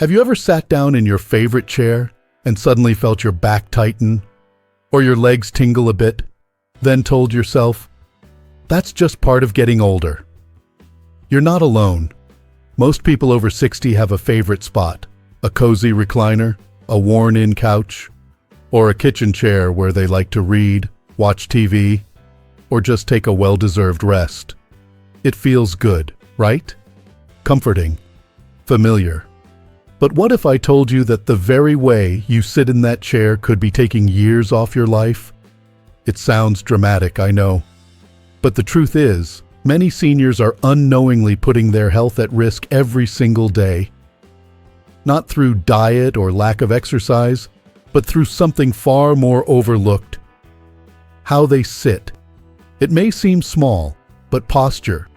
Have you ever sat down in your favorite chair and suddenly felt your back tighten or your legs tingle a bit, then told yourself, that's just part of getting older? You're not alone. Most people over 60 have a favorite spot, a cozy recliner, a worn-in couch, or a kitchen chair where they like to read, watch TV, or just take a well-deserved rest. It feels good, right? Comforting, familiar. But what if I told you that the very way you sit in that chair could be taking years off your life? It sounds dramatic, I know. But the truth is, many seniors are unknowingly putting their health at risk every single day. Not through diet or lack of exercise, but through something far more overlooked. How they sit. It may seem small, but posture,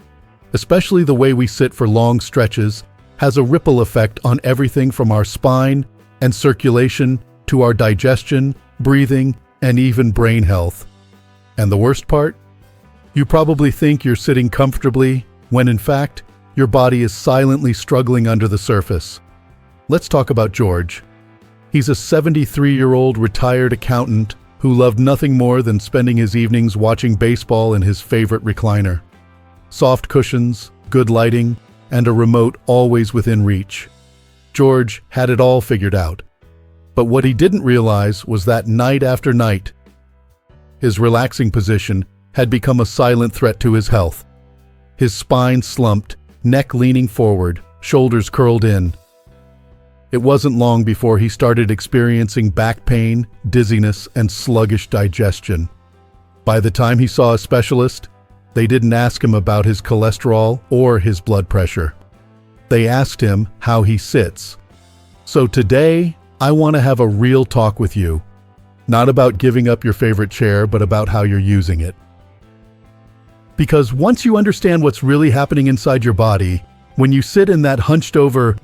especially the way we sit for long stretches, has a ripple effect on everything from our spine and circulation to our digestion, breathing, and even brain health. And the worst part? You probably think you're sitting comfortably when in fact, your body is silently struggling under the surface. Let's talk about George. He's a 73-year-old retired accountant who loved nothing more than spending his evenings watching baseball in his favorite recliner. Soft cushions, good lighting, and a remote always within reach. George had it all figured out. But what he didn't realize was that night after night, his relaxing position had become a silent threat to his health. His spine slumped, neck leaning forward, shoulders curled in. It wasn't long before he started experiencing back pain, dizziness, and sluggish digestion. By the time he saw a specialist, they didn't ask him about his cholesterol or his blood pressure. They asked him how he sits. So today, I want to have a real talk with you. Not about giving up your favorite chair, but about how you're using it. Because once you understand what's really happening inside your body, when you sit in that hunched over,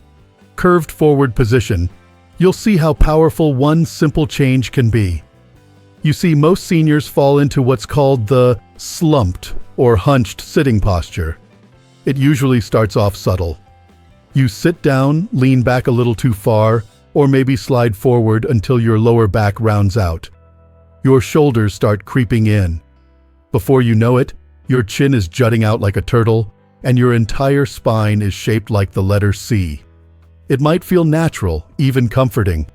curved forward position, you'll see how powerful one simple change can be. You see, most seniors fall into what's called the slumped or hunched sitting posture. It usually starts off subtle. You sit down, lean back a little too far, or maybe slide forward until your lower back rounds out. Your shoulders start creeping in. Before you know it, your chin is jutting out like a turtle, and your entire spine is shaped like the letter C. It might feel natural, even comforting,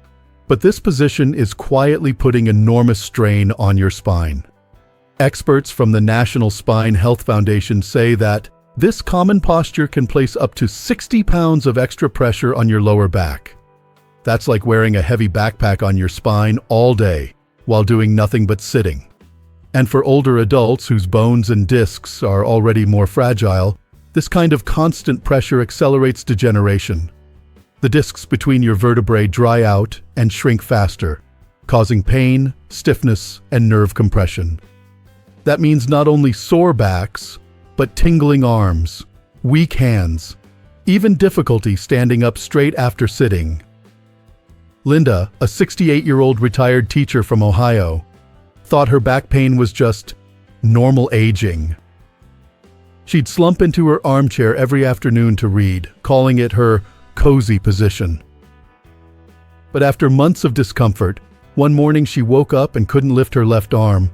but this position is quietly putting enormous strain on your spine. Experts from the National Spine Health Foundation say that this common posture can place up to 60 pounds of extra pressure on your lower back. That's like wearing a heavy backpack on your spine all day while doing nothing but sitting. And for older adults whose bones and discs are already more fragile, this kind of constant pressure accelerates degeneration. The discs between your vertebrae dry out and shrink faster, causing pain, stiffness, and nerve compression. That means not only sore backs, but tingling arms, weak hands, even difficulty standing up straight after sitting. Linda, a 68-year-old retired teacher from Ohio, thought her back pain was just normal aging. She'd slump into her armchair every afternoon to read, calling it her cozy position. But after months of discomfort, one morning she woke up and couldn't lift her left arm.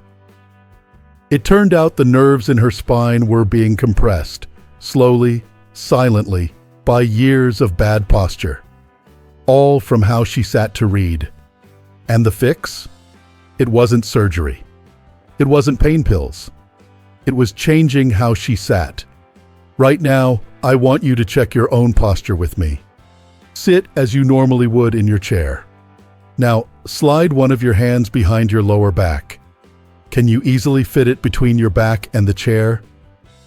It turned out the nerves in her spine were being compressed, slowly, silently, by years of bad posture. All from how she sat to read. And the fix? It wasn't surgery. It wasn't pain pills. It was changing how she sat. Right now, I want you to check your own posture with me. Sit as you normally would in your chair. Now, slide one of your hands behind your lower back. Can you easily fit it between your back and the chair?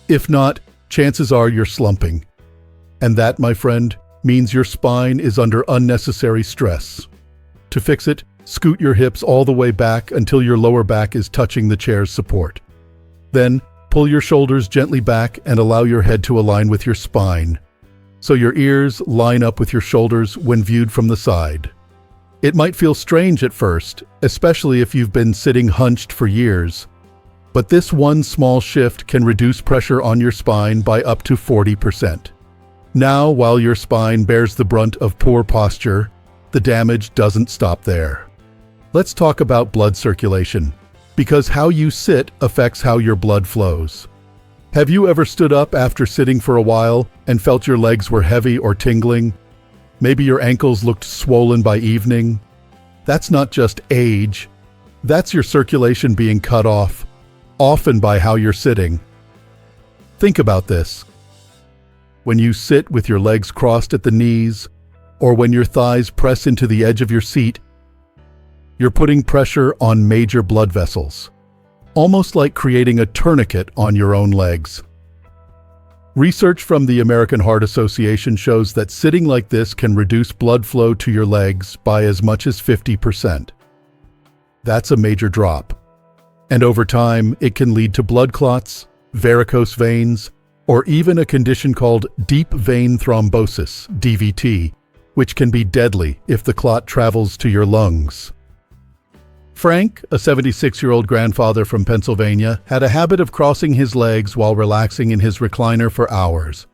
If not, chances are you're slumping. And that, my friend, means your spine is under unnecessary stress. To fix it, scoot your hips all the way back until your lower back is touching the chair's support. Then, pull your shoulders gently back and allow your head to align with your spine, so your ears line up with your shoulders when viewed from the side. It might feel strange at first, especially if you've been sitting hunched for years, but this one small shift can reduce pressure on your spine by up to 40%. Now, while your spine bears the brunt of poor posture, the damage doesn't stop there. Let's talk about blood circulation, because how you sit affects how your blood flows. Have you ever stood up after sitting for a while and felt your legs were heavy or tingling? Maybe your ankles looked swollen by evening? That's not just age. That's your circulation being cut off, often by how you're sitting. Think about this. When you sit with your legs crossed at the knees, or when your thighs press into the edge of your seat, you're putting pressure on major blood vessels, almost like creating a tourniquet on your own legs. Research from the American Heart Association shows that sitting like this can reduce blood flow to your legs by as much as 50%. That's a major drop. And over time, it can lead to blood clots, varicose veins, or even a condition called deep vein thrombosis, DVT, which can be deadly if the clot travels to your lungs. Frank, a 76-year-old grandfather from Pennsylvania, had a habit of crossing his legs while relaxing in his recliner for hours.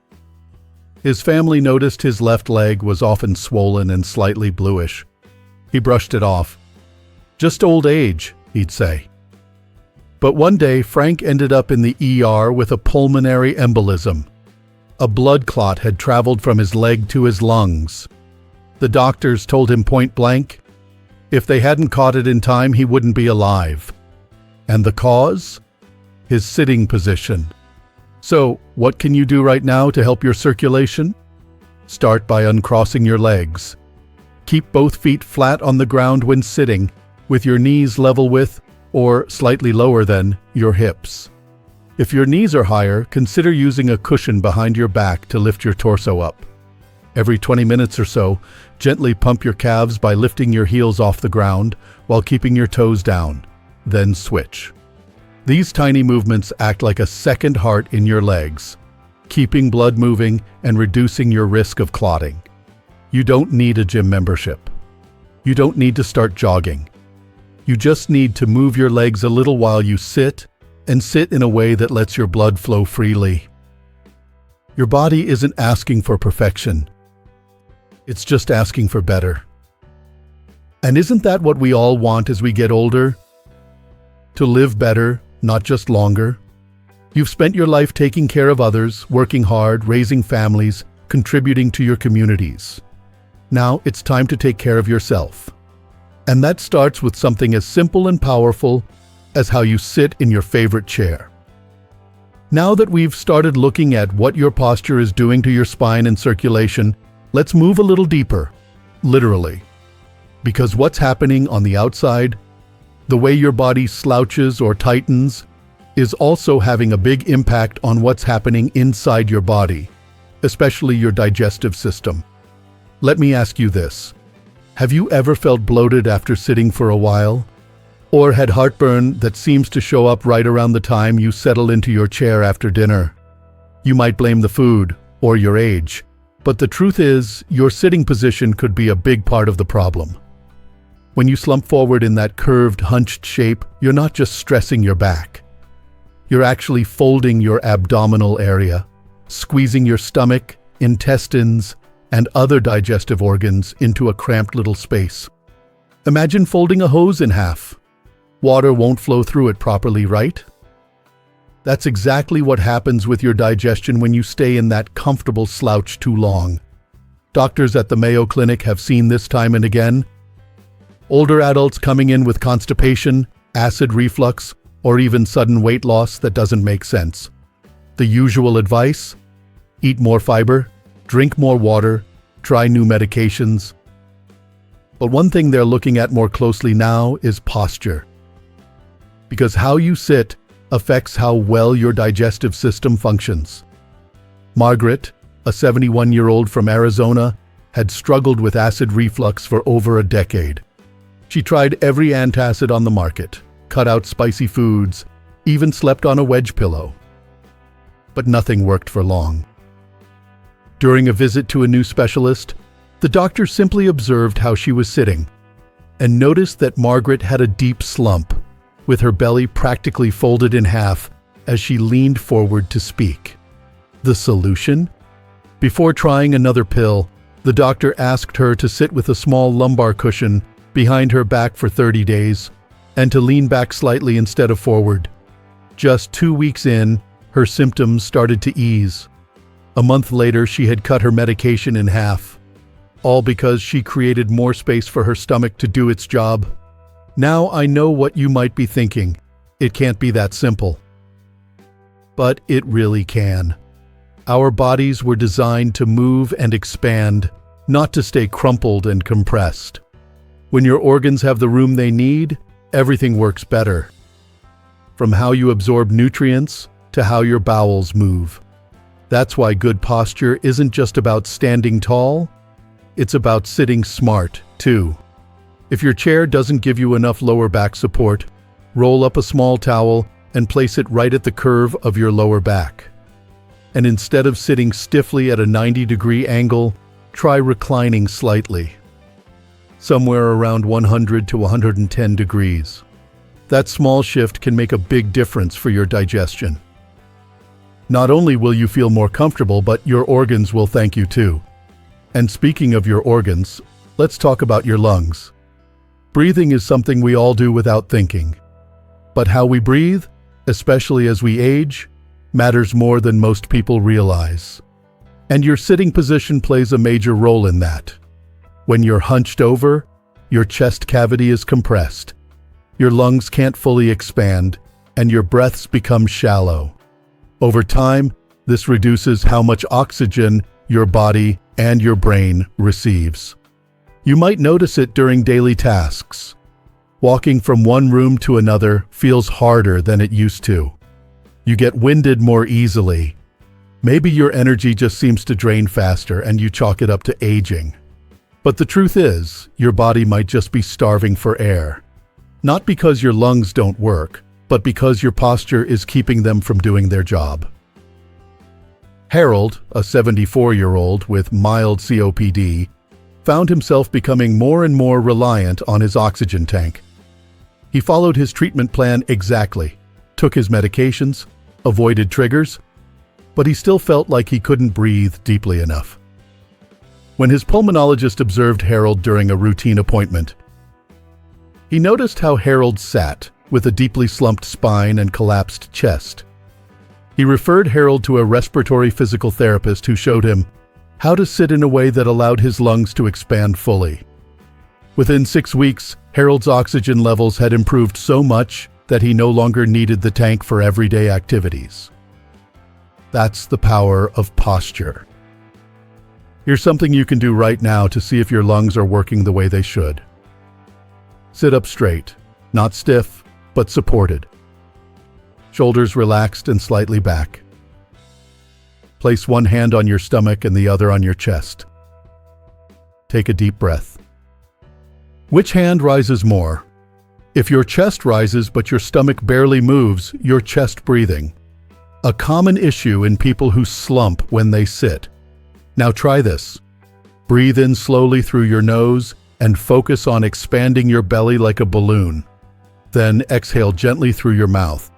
His family noticed his left leg was often swollen and slightly bluish. He brushed it off. "Just old age," he'd say. But one day, Frank ended up in the ER with a pulmonary embolism. A blood clot had traveled from his leg to his lungs. The doctors told him point blank, if they hadn't caught it in time, he wouldn't be alive. And the cause? His sitting position. So, what can you do right now to help your circulation? Start by uncrossing your legs. Keep both feet flat on the ground when sitting, with your knees level with, or slightly lower than, your hips. If your knees are higher, consider using a cushion behind your back to lift your torso up. Every 20 minutes or so, gently pump your calves by lifting your heels off the ground while keeping your toes down. Then switch. These tiny movements act like a second heart in your legs, keeping blood moving and reducing your risk of clotting. You don't need a gym membership. You don't need to start jogging. You just need to move your legs a little while you sit, and sit in a way that lets your blood flow freely. Your body isn't asking for perfection. It's just asking for better. And isn't that what we all want as we get older? To live better, not just longer. You've spent your life taking care of others, working hard, raising families, contributing to your communities. Now it's time to take care of yourself. And that starts with something as simple and powerful as how you sit in your favorite chair. Now that we've started looking at what your posture is doing to your spine and circulation, let's move a little deeper, literally. Because what's happening on the outside, the way your body slouches or tightens, is also having a big impact on what's happening inside your body, especially your digestive system. Let me ask you this. Have you ever felt bloated after sitting for a while? Or had heartburn that seems to show up right around the time you settle into your chair after dinner? You might blame the food or your age, but the truth is, your sitting position could be a big part of the problem. When you slump forward in that curved, hunched shape, you're not just stressing your back. You're actually folding your abdominal area, squeezing your stomach, intestines, and other digestive organs into a cramped little space. Imagine folding a hose in half. Water won't flow through it properly, right? That's exactly what happens with your digestion when you stay in that comfortable slouch too long. Doctors at the Mayo Clinic have seen this time and again. Older adults coming in with constipation, acid reflux, or even sudden weight loss that doesn't make sense. The usual advice? Eat more fiber, drink more water, try new medications. But one thing they're looking at more closely now is posture. Because how you sit affects how well your digestive system functions. Margaret, a 71-year-old from Arizona, had struggled with acid reflux for over a decade. She tried every antacid on the market, cut out spicy foods, even slept on a wedge pillow. But nothing worked for long. During a visit to a new specialist, the doctor simply observed how she was sitting and noticed that Margaret had a deep slump, with her belly practically folded in half as she leaned forward to speak. The solution? Before trying another pill, the doctor asked her to sit with a small lumbar cushion behind her back for 30 days and to lean back slightly instead of forward. Just 2 weeks in, her symptoms started to ease. A month later, she had cut her medication in half, all because she created more space for her stomach to do its job. Now I know what you might be thinking. It can't be that simple. But it really can. Our bodies were designed to move and expand, not to stay crumpled and compressed. When your organs have the room they need, everything works better. From how you absorb nutrients to how your bowels move. That's why good posture isn't just about standing tall, it's about sitting smart, too. If your chair doesn't give you enough lower back support, roll up a small towel and place it right at the curve of your lower back. And instead of sitting stiffly at a 90-degree angle, try reclining slightly, somewhere around 100 to 110 degrees. That small shift can make a big difference for your digestion. Not only will you feel more comfortable, but your organs will thank you too. And speaking of your organs, let's talk about your lungs. Breathing is something we all do without thinking. But how we breathe, especially as we age, matters more than most people realize. And your sitting position plays a major role in that. When you're hunched over, your chest cavity is compressed. Your lungs can't fully expand, and your breaths become shallow. Over time, this reduces how much oxygen your body and your brain receives. You might notice it during daily tasks. Walking from one room to another feels harder than it used to. You get winded more easily. Maybe your energy just seems to drain faster and you chalk it up to aging. But the truth is, your body might just be starving for air. Not because your lungs don't work, but because your posture is keeping them from doing their job. Harold, a 74-year-old with mild COPD, found himself becoming more and more reliant on his oxygen tank. He followed his treatment plan exactly, took his medications, avoided triggers, but he still felt like he couldn't breathe deeply enough. When his pulmonologist observed Harold during a routine appointment, he noticed how Harold sat with a deeply slumped spine and collapsed chest. He referred Harold to a respiratory physical therapist who showed him how to sit in a way that allowed his lungs to expand fully. Within 6 weeks, Harold's oxygen levels had improved so much that he no longer needed the tank for everyday activities. That's the power of posture. Here's something you can do right now to see if your lungs are working the way they should. Sit up straight, not stiff, but supported. Shoulders relaxed and slightly back. Place one hand on your stomach and the other on your chest. Take a deep breath. Which hand rises more? If your chest rises but your stomach barely moves, you're chest breathing. A common issue in people who slump when they sit. Now try this. Breathe in slowly through your nose and focus on expanding your belly like a balloon. Then exhale gently through your mouth.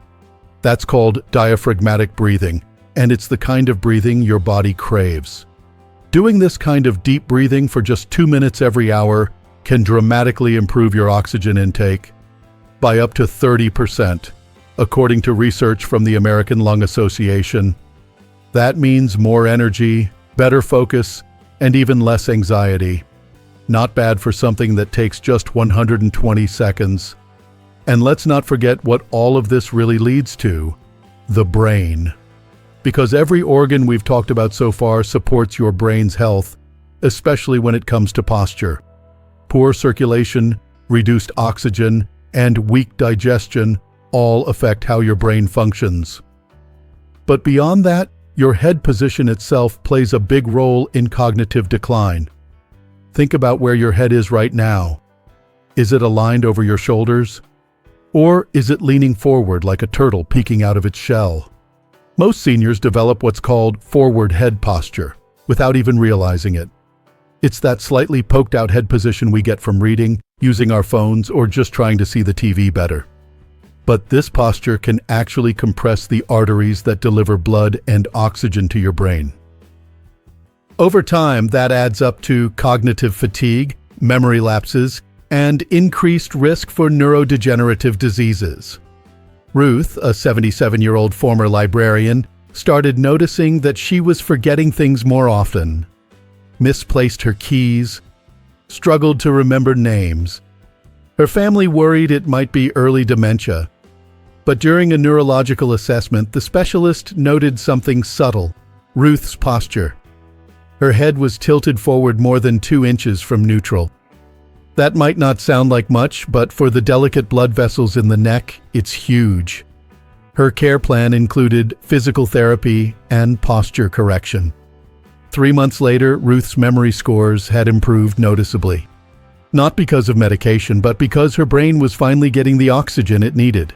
That's called diaphragmatic breathing, and it's the kind of breathing your body craves. Doing this kind of deep breathing for just 2 minutes every hour can dramatically improve your oxygen intake by up to 30%, according to research from the American Lung Association. That means more energy, better focus, and even less anxiety. Not bad for something that takes just 120 seconds. And let's not forget what all of this really leads to: the brain. Because every organ we've talked about so far supports your brain's health, especially when it comes to posture. Poor circulation, reduced oxygen, and weak digestion all affect how your brain functions. But beyond that, your head position itself plays a big role in cognitive decline. Think about where your head is right now. Is it aligned over your shoulders? Or is it leaning forward like a turtle peeking out of its shell? Most seniors develop what's called forward head posture without even realizing it. It's that slightly poked out head position we get from reading, using our phones, or just trying to see the TV better. But this posture can actually compress the arteries that deliver blood and oxygen to your brain. Over time, that adds up to cognitive fatigue, memory lapses, and increased risk for neurodegenerative diseases. Ruth, a 77-year-old former librarian, started noticing that she was forgetting things more often, misplaced her keys, struggled to remember names. Her family worried it might be early dementia. But during a neurological assessment, the specialist noted something subtle: Ruth's posture. Her head was tilted forward more than 2 inches from neutral. That might not sound like much, but for the delicate blood vessels in the neck, it's huge. Her care plan included physical therapy and posture correction. 3 months later, Ruth's memory scores had improved noticeably. Not because of medication, but because her brain was finally getting the oxygen it needed.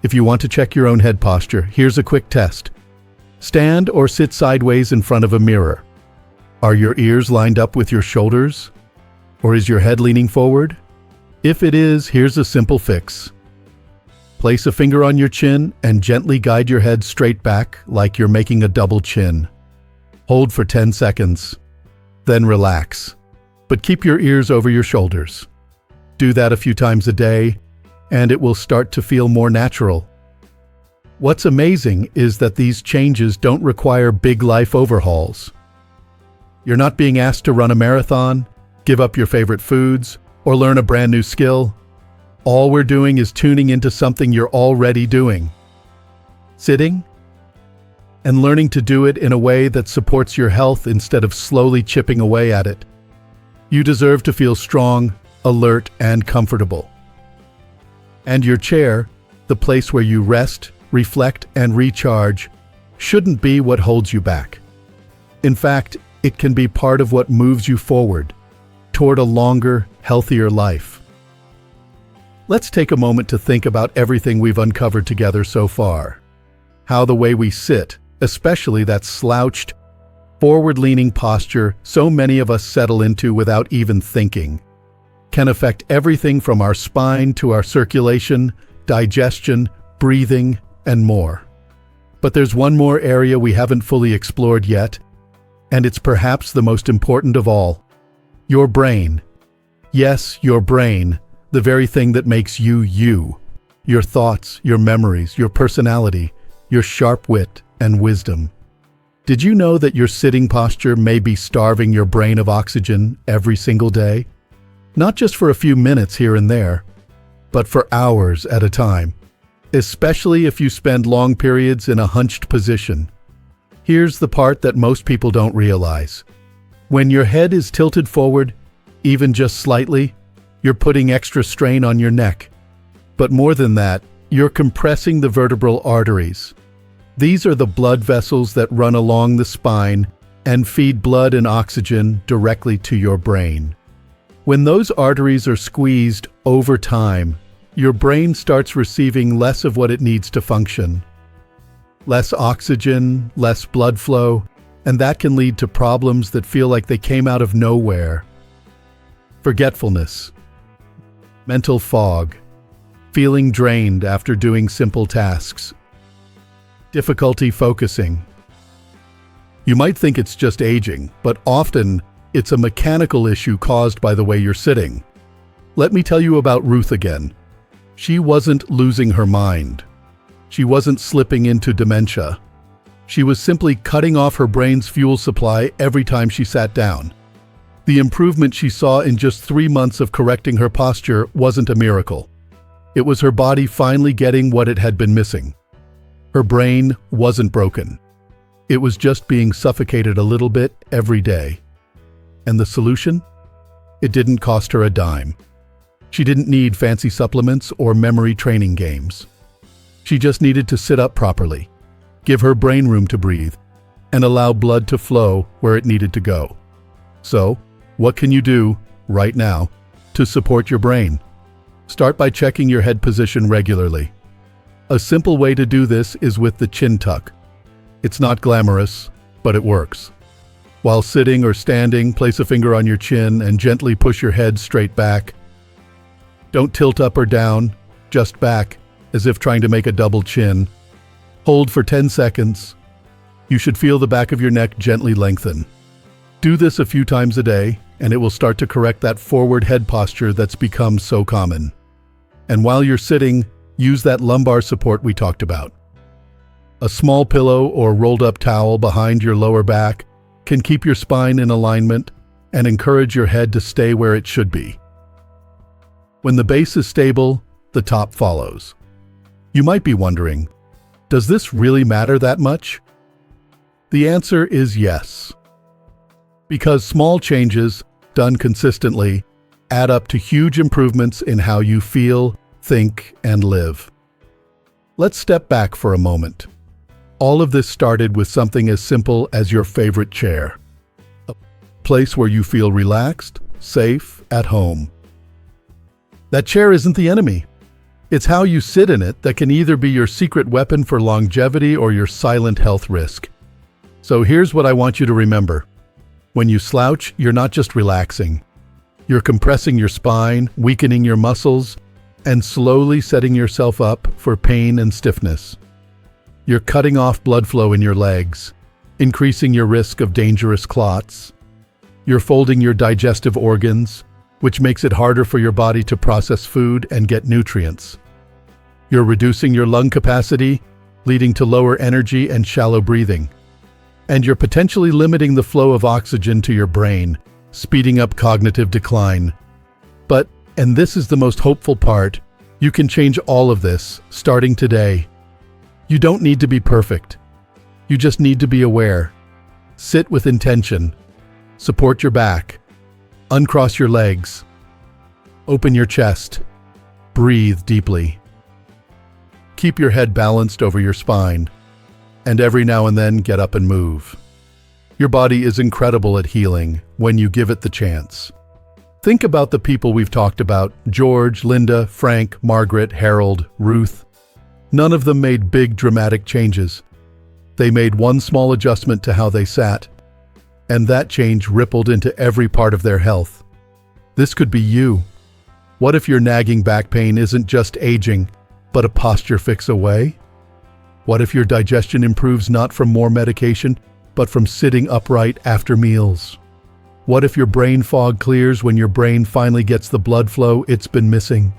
If you want to check your own head posture, here's a quick test. Stand or sit sideways in front of a mirror. Are your ears lined up with your shoulders? Or is your head leaning forward? If it is, here's a simple fix. Place a finger on your chin and gently guide your head straight back like you're making a double chin. Hold for 10 seconds. Then relax. But keep your ears over your shoulders. Do that a few times a day, and it will start to feel more natural. What's amazing is that these changes don't require big life overhauls. You're not being asked to run a marathon, give up your favorite foods, or learn a brand new skill. All we're doing is tuning into something you're already doing. Sitting and learning to do it in a way that supports your health instead of slowly chipping away at it. You deserve to feel strong, alert, and comfortable. And your chair, the place where you rest, reflect, and recharge, shouldn't be what holds you back. In fact, it can be part of what moves you forward, toward a longer, healthier life. Let's take a moment to think about everything we've uncovered together so far. How the way we sit, especially that slouched, forward-leaning posture so many of us settle into without even thinking, can affect everything from our spine to our circulation, digestion, breathing, and more. But there's one more area we haven't fully explored yet, and it's perhaps the most important of all: your brain. Yes, your brain, the very thing that makes you you. Your thoughts, your memories, your personality, your sharp wit and wisdom. Did you know that your sitting posture may be starving your brain of oxygen every single day? Not just for a few minutes here and there, but for hours at a time, especially if you spend long periods in a hunched position. Here's the part that most people don't realize. When your head is tilted forward, even just slightly, you're putting extra strain on your neck. But more than that, you're compressing the vertebral arteries. These are the blood vessels that run along the spine and feed blood and oxygen directly to your brain. When those arteries are squeezed over time, your brain starts receiving less of what it needs to function. Less oxygen, less blood flow, and that can lead to problems that feel like they came out of nowhere. Forgetfulness, mental fog, feeling drained after doing simple tasks, difficulty focusing. You might think it's just aging, but often it's a mechanical issue caused by the way you're sitting. Let me tell you about Ruth again. She wasn't losing her mind. She wasn't slipping into dementia. She was simply cutting off her brain's fuel supply every time she sat down. The improvement she saw in just 3 months of correcting her posture wasn't a miracle. It was her body finally getting what it had been missing. Her brain wasn't broken. It was just being suffocated a little bit every day. And the solution? It didn't cost her a dime. She didn't need fancy supplements or memory training games. She just needed to sit up properly, give her brain room to breathe, and allow blood to flow where it needed to go. So, what can you do right now to support your brain? Start by checking your head position regularly. A simple way to do this is with the chin tuck. It's not glamorous, but it works. While sitting or standing, place a finger on your chin and gently push your head straight back. Don't tilt up or down, just back, as if trying to make a double chin. Hold for 10 seconds. You should feel the back of your neck gently lengthen. Do this a few times a day, and it will start to correct that forward head posture that's become so common. And while you're sitting, use that lumbar support we talked about. A small pillow or rolled-up towel behind your lower back can keep your spine in alignment and encourage your head to stay where it should be. When the base is stable, the top follows. You might be wondering, does this really matter that much? The answer is yes. Because small changes, done consistently, add up to huge improvements in how you feel, think, and live. Let's step back for a moment. All of this started with something as simple as your favorite chair. A place where you feel relaxed, safe, at home. That chair isn't the enemy. It's how you sit in it that can either be your secret weapon for longevity or your silent health risk. So here's what I want you to remember. When you slouch, you're not just relaxing. You're compressing your spine, weakening your muscles, and slowly setting yourself up for pain and stiffness. You're cutting off blood flow in your legs, increasing your risk of dangerous clots. You're folding your digestive organs, which makes it harder for your body to process food and get nutrients. You're reducing your lung capacity, leading to lower energy and shallow breathing. And you're potentially limiting the flow of oxygen to your brain, speeding up cognitive decline. But, and this is the most hopeful part, you can change all of this, starting today. You don't need to be perfect. You just need to be aware. Sit with intention. Support your back. Uncross your legs. Open your chest. Breathe deeply. Keep your head balanced over your spine. And every now and then, get up and move. Your body is incredible at healing when you give it the chance. Think about the people we've talked about: George, Linda, Frank, Margaret, Harold, Ruth. None of them made big, dramatic changes. They made one small adjustment to how they sat, and that change rippled into every part of their health. This could be you. What if your nagging back pain isn't just aging, but a posture fix away? What if your digestion improves not from more medication, but from sitting upright after meals? What if your brain fog clears when your brain finally gets the blood flow it's been missing?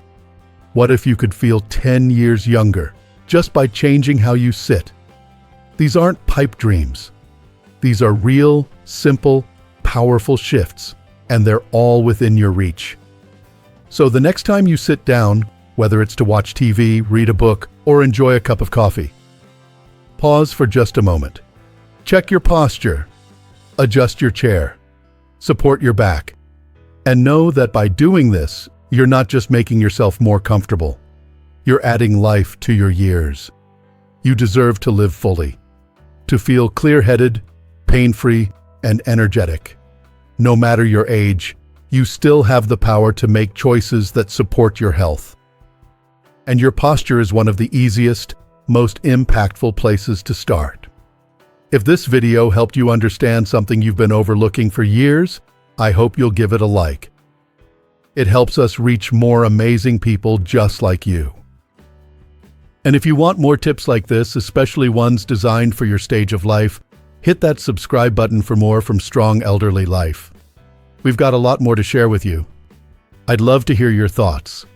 What if you could feel 10 years younger just by changing how you sit? These aren't pipe dreams. These are real, simple, powerful shifts, and they're all within your reach. So the next time you sit down, whether it's to watch TV, read a book, or enjoy a cup of coffee, pause for just a moment. Check your posture. Adjust your chair. Support your back. And know that by doing this, you're not just making yourself more comfortable. You're adding life to your years. You deserve to live fully, to feel clear-headed, pain-free, and energetic. No matter your age, you still have the power to make choices that support your health. And your posture is one of the easiest, most impactful places to start. If this video helped you understand something you've been overlooking for years, I hope you'll give it a like. It helps us reach more amazing people just like you. And if you want more tips like this, especially ones designed for your stage of life, hit that subscribe button for more from Strong Elderly Life. We've got a lot more to share with you. I'd love to hear your thoughts.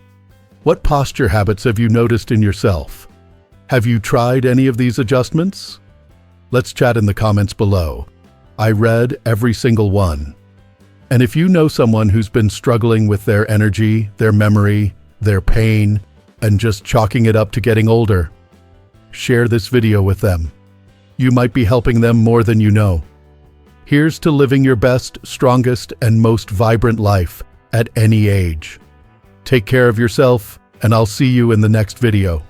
What posture habits have you noticed in yourself? Have you tried any of these adjustments? Let's chat in the comments below. I read every single one. And if you know someone who's been struggling with their energy, their memory, their pain, and just chalking it up to getting older, share this video with them. You might be helping them more than you know. Here's to living your best, strongest, and most vibrant life at any age. Take care of yourself, and I'll see you in the next video.